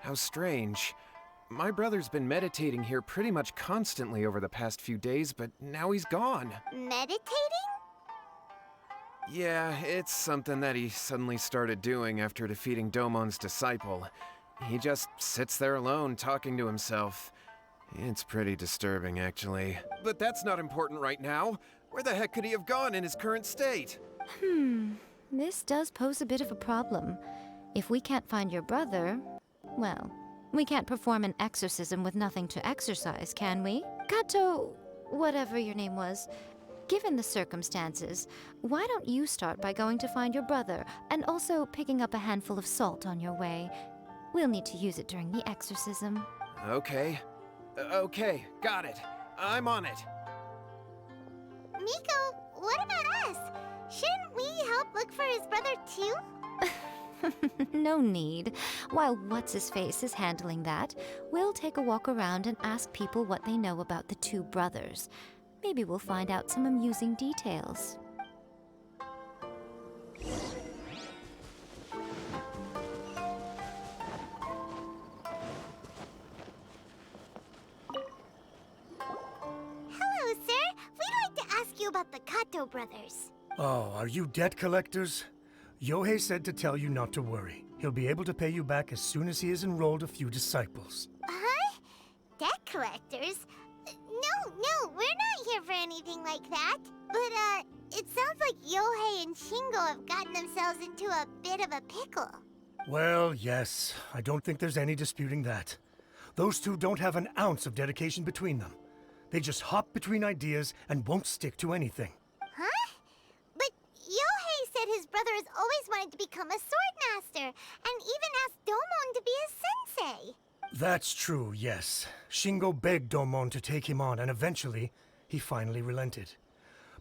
How strange. My brother's been meditating here pretty much constantly over the past few days, but now he's gone. Meditating? Yeah, it's something that he suddenly started doing after defeating Domon's disciple. He just sits there alone, talking to himself. It's pretty disturbing, actually. But that's not important right now. Where the heck could he have gone in his current state? This does pose a bit of a problem. If we can't find your brother, well, we can't perform an exorcism with nothing to exorcise, can we? Kato, whatever your name was, given the circumstances, why don't you start by going to find your brother and also picking up a handful of salt on your way? We'll need to use it during the exorcism. Okay. Okay, got it. I'm on it. Miko, what about us? Shouldn't we help look for his brother too? No need. While What's-His-Face is handling that, we'll take a walk around and ask people what they know about the two brothers. Maybe we'll find out some amusing details. Hello, sir. We'd like to ask you about the Kato brothers. Oh, are you debt collectors? Yohei said to tell you not to worry. He'll be able to pay you back as soon as he has enrolled a few disciples. Huh? Debt collectors? No, we're not here for anything like that. But, it sounds like Yohei and Shingo have gotten themselves into a bit of a pickle. Well, yes. I don't think there's any disputing that. Those two don't have an ounce of dedication between them. They just hop between ideas and won't stick to anything. Huh? But Yohei said his brother has always wanted to become a sword master, and even asked Domon to be his sensei. That's true, yes. Shingo begged Domon to take him on, and eventually, he finally relented.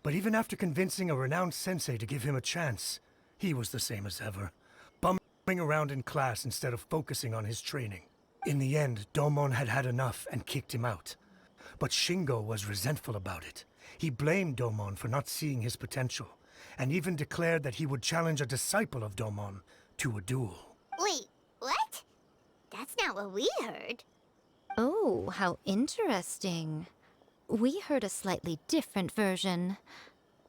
But even after convincing a renowned sensei to give him a chance, he was the same as ever, bumming around in class instead of focusing on his training. In the end, Domon had had enough and kicked him out. But Shingo was resentful about it. He blamed Domon for not seeing his potential, and even declared that he would challenge a disciple of Domon to a duel. Wait, what? That's not what we heard. Oh, how interesting. We heard a slightly different version.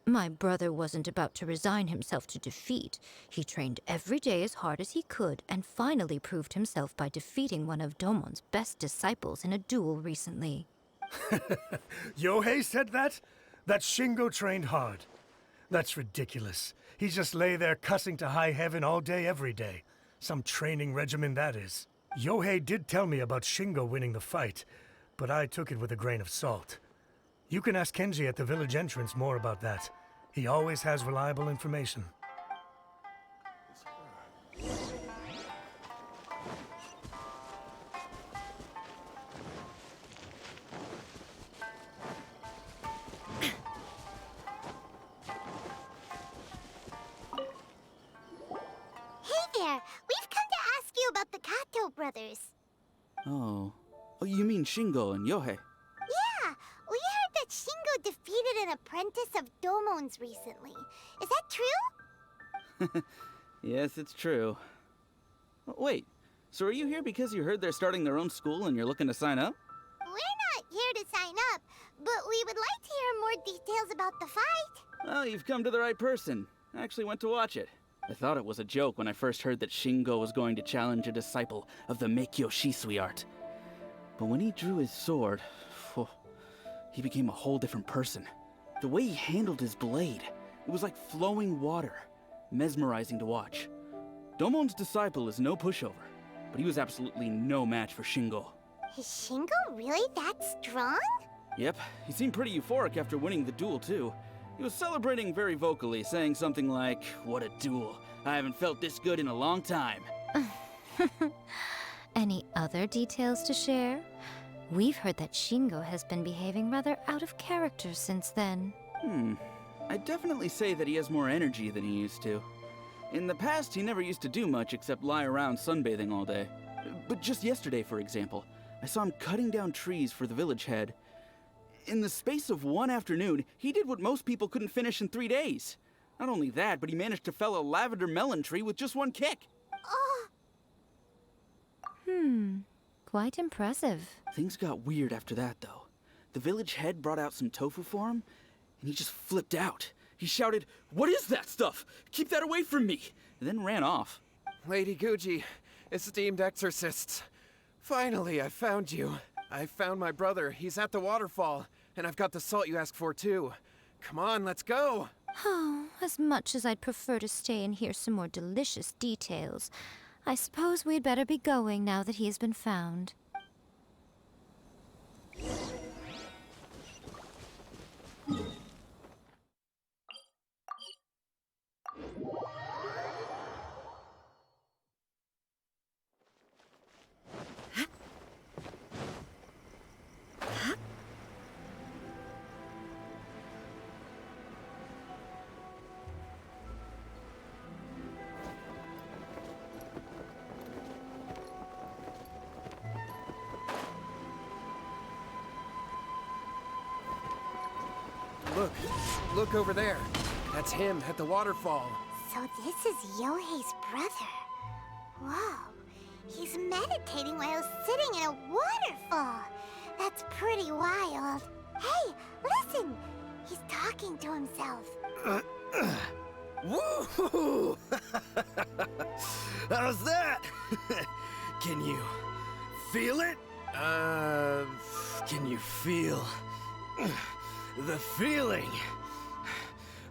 My brother wasn't about to resign himself to defeat. He trained every day as hard as he could and finally proved himself by defeating one of Domon's best disciples in a duel recently. Yohei said that? That Shingo trained hard. That's ridiculous. He just lay there cussing to high heaven all day, every day. Some training regimen, that is. Yohei did tell me about Shingo winning the fight, but I took it with a grain of salt. You can ask Kenji at the village entrance more about that. He always has reliable information. Hey there, we've come to ask you about the Kato brothers. Oh, you mean Shingo and Yohei? Yeah, we heard that Shingo defeated an apprentice of Domon's recently. Is that true? Yes, it's true. Wait, so are you here because you heard they're starting their own school and you're looking to sign up? We're not here to sign up, but we would like to hear more details about the fight. Well, you've come to the right person. I actually went to watch it. I thought it was a joke when I first heard that Shingo was going to challenge a disciple of the Meikyo Shisui art. But when he drew his sword, he became a whole different person. The way he handled his blade, it was like flowing water, mesmerizing to watch. Domon's disciple is no pushover, but he was absolutely no match for Shingo. Is Shingo really that strong? Yep, he seemed pretty euphoric after winning the duel too. He was celebrating very vocally, saying something like, "What a duel. I haven't felt this good in a long time." Any other details to share? We've heard that Shingo has been behaving rather out of character since then. I'd definitely say that he has more energy than he used to. In the past, he never used to do much except lie around sunbathing all day. But just yesterday, for example, I saw him cutting down trees for the village head. In the space of one afternoon, he did what most people couldn't finish in 3 days. Not only that, but he managed to fell a lavender melon tree with just one kick. Oh, Quite impressive. Things got weird after that, though. The village head brought out some tofu for him, and he just flipped out. He shouted, "What is that stuff? Keep that away from me!" and then ran off. Lady Guji, esteemed exorcists. Finally, I found you. I found my brother. He's at the waterfall. And I've got the salt you asked for, too. Come on, let's go. Oh, as much as I'd prefer to stay and hear some more delicious details, I suppose we'd better be going now that he has been found. Look over there. That's him at the waterfall. So this is Yohei's brother. Whoa. He's meditating while sitting in a waterfall. That's pretty wild. Hey, listen! He's talking to himself. Woo! How's that? Can you feel it? Can you feel the feeling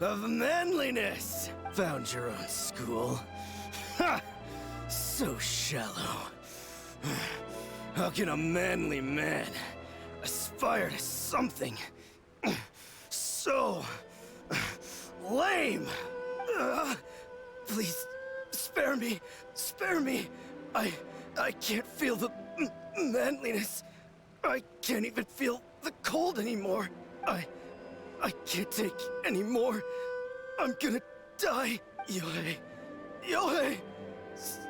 of manliness? Found your own school. Ha! So shallow. How can a manly man aspire to something so lame? Please, spare me. Spare me. I can't feel the manliness. I can't even feel the cold anymore. I can't take any more. I'm gonna die. Yohei. Yohei!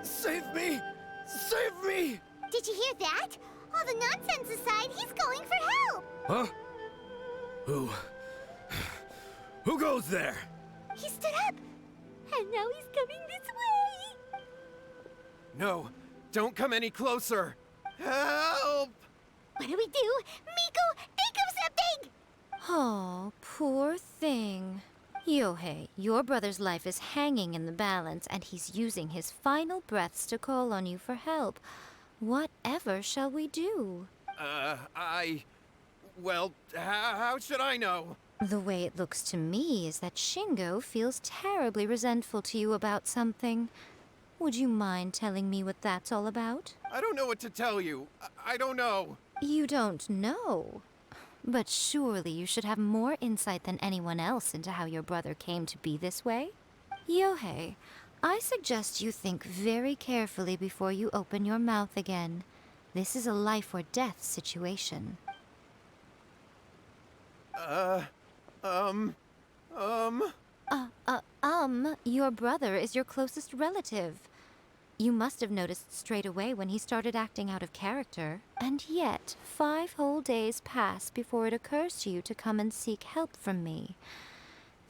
Save me! Save me! Did you hear that? All the nonsense aside, he's calling for help! Huh? Who goes there? He stood up, and now he's coming this way! No, don't come any closer. Help! What do we do? Miko, think of something! Oh, poor thing. Yohei, your brother's life is hanging in the balance, and he's using his final breaths to call on you for help. Whatever shall we do? Well, how should I know? The way it looks to me is that Shingo feels terribly resentful to you about something. Would you mind telling me what that's all about? I don't know what to tell you. I don't know. You don't know? But surely you should have more insight than anyone else into how your brother came to be this way? Yohei, I suggest you think very carefully before you open your mouth again. This is a life or death situation. Your brother is your closest relative. You must have noticed straight away when he started acting out of character. And yet, 5 whole days pass before it occurs to you to come and seek help from me.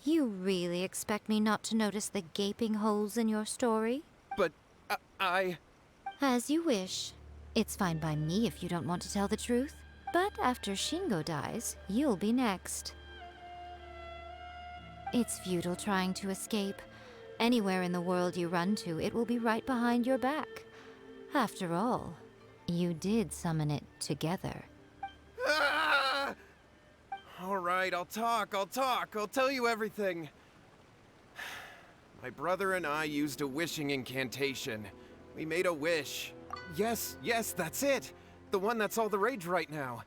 You really expect me not to notice the gaping holes in your story? But I... As you wish. It's fine by me if you don't want to tell the truth. But after Shingo dies, you'll be next. It's futile trying to escape. Anywhere in the world you run to, it will be right behind your back. After all, you did summon it together. Ah! All right, I'll talk. I'll tell you everything. My brother and I used a wishing incantation. We made a wish. Yes, that's it. The one that's all the rage right now.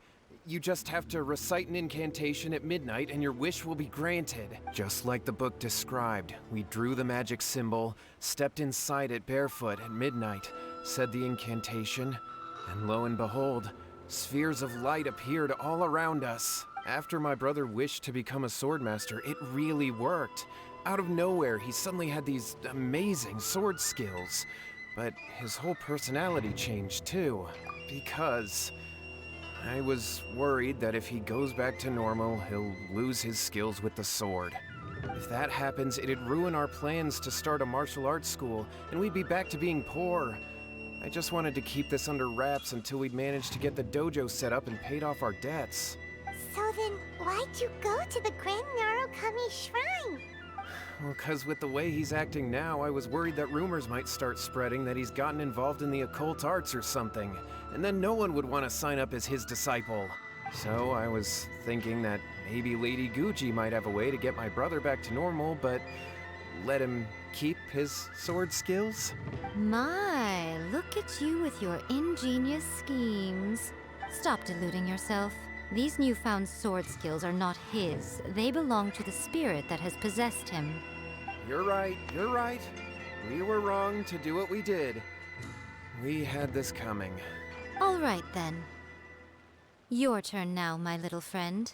You just have to recite an incantation at midnight and your wish will be granted. Just like the book described, we drew the magic symbol, stepped inside it barefoot at midnight, said the incantation, and lo and behold, spheres of light appeared all around us. After my brother wished to become a swordmaster, it really worked. Out of nowhere, he suddenly had these amazing sword skills. But his whole personality changed too, because I was worried that if he goes back to normal, he'll lose his skills with the sword. If that happens, it'd ruin our plans to start a martial arts school, and we'd be back to being poor. I just wanted to keep this under wraps until we'd managed to get the dojo set up and paid off our debts. So then, why'd you go to the Grand Narukami Shrine? Well, 'cause with the way he's acting now, I was worried that rumors might start spreading that he's gotten involved in the occult arts or something, and then no one would want to sign up as his disciple. So I was thinking that maybe Lady Guji might have a way to get my brother back to normal, but let him keep his sword skills? My, look at you with your ingenious schemes. Stop deluding yourself. These newfound sword skills are not his. They belong to the spirit that has possessed him. You're right, you're right. We were wrong to do what we did. We had this coming. All right, then. Your turn now, my little friend.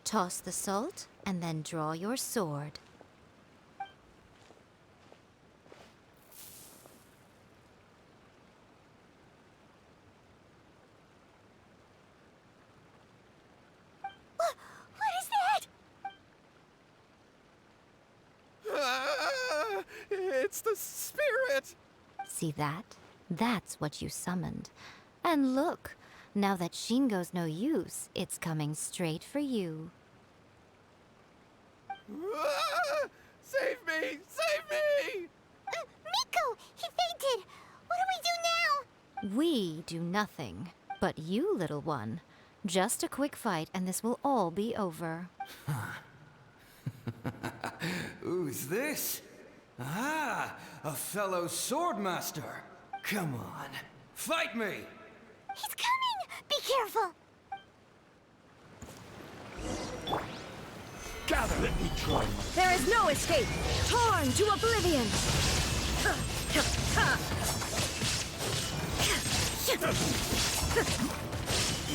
Toss the salt, and then draw your sword. What is that? Ah, it's the spirit! See that? That's what you summoned. And look, now that Shingo's no use, it's coming straight for you. Ah, save me! Save me! Miko! He fainted! What do we do now? We do nothing. But you, little one, just a quick fight and this will all be over. Who's this? Ah, a fellow swordmaster. Come on, fight me! He's coming! Be careful! Gather, let me try. There is no escape! Torn to oblivion!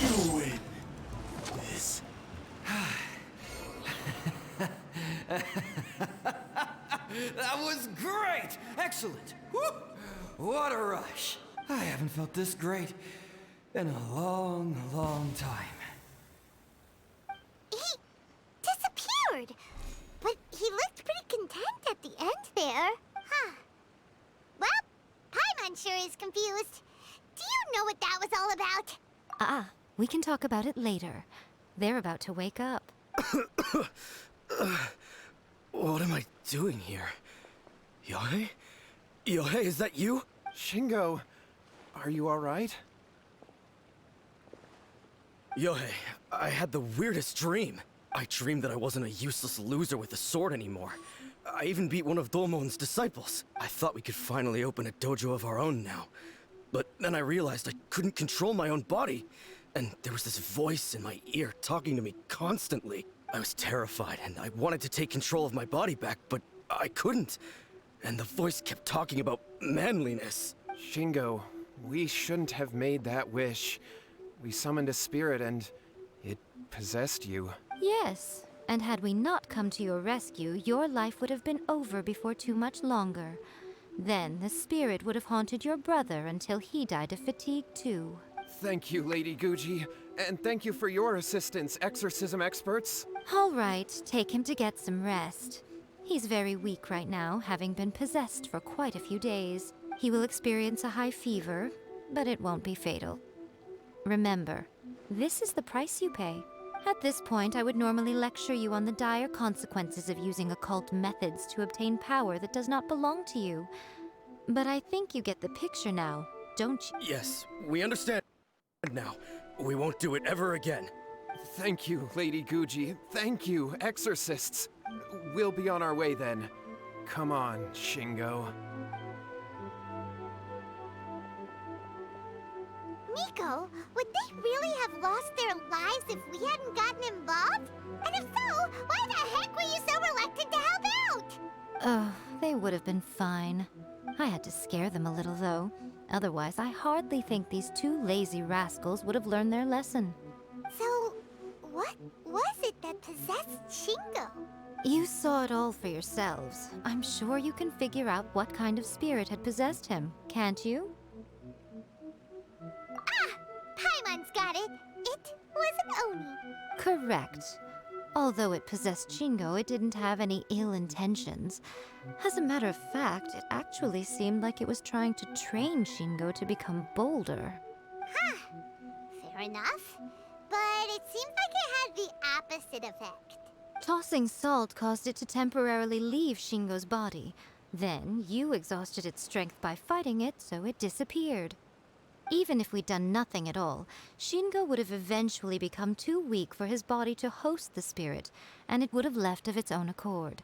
You win. This. That was great! Excellent! Woo! What a rush! I haven't felt this great in a long, long time. He disappeared! But he looked pretty content at the end there. Huh. Well, Paimon sure is confused. Do you know what that was all about? We can talk about it later. They're about to wake up. What am I doing here? Yohei? Yohei, is that you? Shingo, are you alright? Yohei, I had the weirdest dream. I dreamed that I wasn't a useless loser with a sword anymore. I even beat one of Domon's disciples. I thought we could finally open a dojo of our own now. But then I realized I couldn't control my own body. And there was this voice in my ear talking to me constantly. I was terrified and I wanted to take control of my body back, but I couldn't. And the voice kept talking about manliness. Shingo, we shouldn't have made that wish. We summoned a spirit and it possessed you. Yes, and had we not come to your rescue, your life would have been over before too much longer. Then the spirit would have haunted your brother until he died of fatigue too. Thank you, Lady Guji, and thank you for your assistance, exorcism experts. All right, take him to get some rest. He's very weak right now, having been possessed for quite a few days. He will experience a high fever, but it won't be fatal. Remember, this is the price you pay. At this point, I would normally lecture you on the dire consequences of using occult methods to obtain power that does not belong to you. But I think you get the picture now, don't you? Yes, we understand now. We won't do it ever again. Thank you, Lady Guji. Thank you, exorcists. We'll be on our way then. Come on, Shingo. Miko, would they really have lost their lives if we hadn't gotten involved? And if so, why the heck were you so reluctant to help out? Oh, they would have been fine. I had to scare them a little, though. Otherwise, I hardly think these two lazy rascals would have learned their lesson. So, what was it that possessed Shingo? You saw it all for yourselves. I'm sure you can figure out what kind of spirit had possessed him, can't you? Ah! Paimon's got it. It was an Oni. Correct. Although it possessed Shingo, it didn't have any ill intentions. As a matter of fact, it actually seemed like it was trying to train Shingo to become bolder. Fair enough. But it seems like it had the opposite effect. Tossing salt caused it to temporarily leave Shingo's body. Then, you exhausted its strength by fighting it, so it disappeared. Even if we'd done nothing at all, Shingo would have eventually become too weak for his body to host the spirit, and it would have left of its own accord.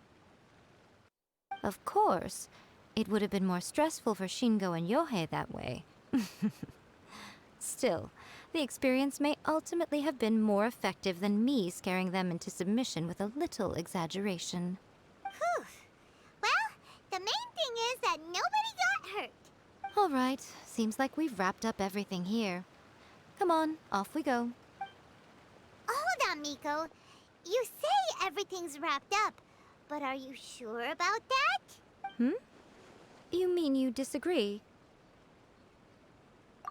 Of course, it would have been more stressful for Shingo and Yohei that way. Still, the experience may ultimately have been more effective than me scaring them into submission with a little exaggeration. Whew. Well, the main thing is that nobody got hurt. All right, seems like we've wrapped up everything here. Come on, off we go. Hold on, Miko. You say everything's wrapped up, but are you sure about that? You mean you disagree?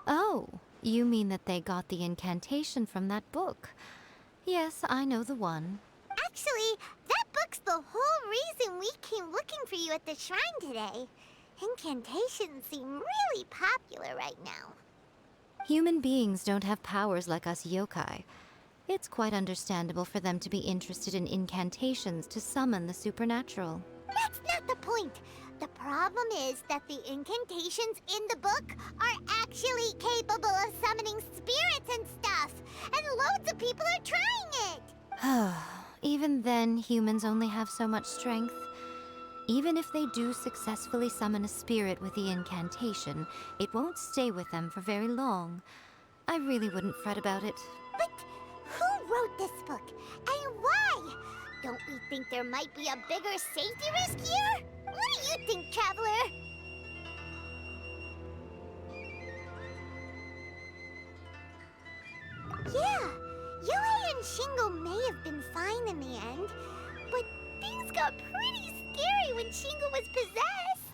Oh, you mean that they got the incantation from that book. Yes, I know the one. Actually, that book's the whole reason we came looking for you at the shrine today. Incantations seem really popular right now. Human beings don't have powers like us yokai. It's quite understandable for them to be interested in incantations to summon the supernatural. That's not the point. The problem is that the incantations in the book are actually capable of summoning spirits and stuff, and loads of people are trying it. Even then, humans only have so much strength. Even if they do successfully summon a spirit with the incantation, it won't stay with them for very long. I really wouldn't fret about it. But who wrote this book, and why? Don't we think there might be a bigger safety risk here? What do you think, Traveler? Yeah, Yohei and Shingo may have been fine in the end, but things got pretty scary when Shingo was possessed.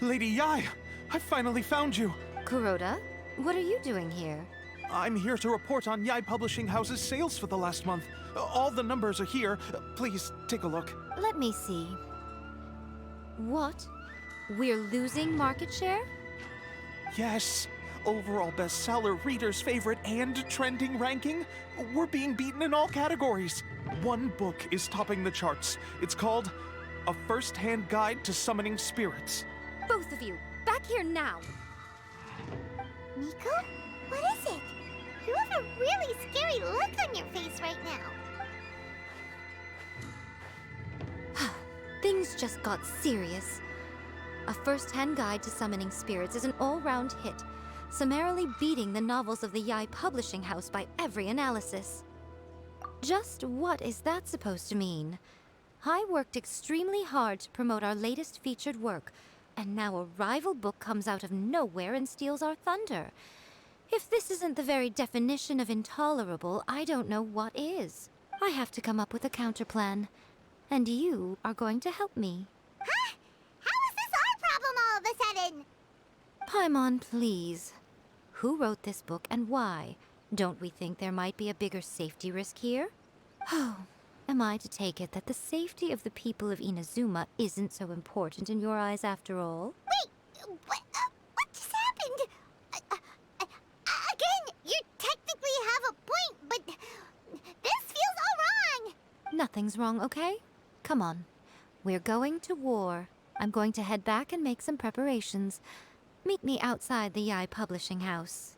Lady Yai, I finally found you. Kuroda, what are you doing here? I'm here to report on Yai Publishing House's sales for the last month. All the numbers are here. Please take a look. Let me see. What? We're losing market share? Yes. Overall bestseller, readers' favorite, and trending ranking. We're being beaten in all categories. One book is topping the charts. It's called A First-Hand Guide to Summoning Spirits. Both of you, back here now! Miko? What is it? You have a really scary look on your face right now. Things just got serious. A First-Hand Guide to Summoning Spirits is an all-round hit, summarily beating the novels of the Yai Publishing House by every analysis. Just what is that supposed to mean? I worked extremely hard to promote our latest featured work, and now a rival book comes out of nowhere and steals our thunder. If this isn't the very definition of intolerable, I don't know what is. I have to come up with a counterplan. And you are going to help me. Huh? How is this our problem all of a sudden? Paimon, please. Who wrote this book and why? Don't we think there might be a bigger safety risk here? Oh, am I to take it that the safety of the people of Inazuma isn't so important in your eyes after all? Wait, what just happened? Again, you technically have a point, but this feels all wrong. Nothing's wrong, okay? Come on. We're going to war. I'm going to head back and make some preparations. Meet me outside the Yai Publishing House.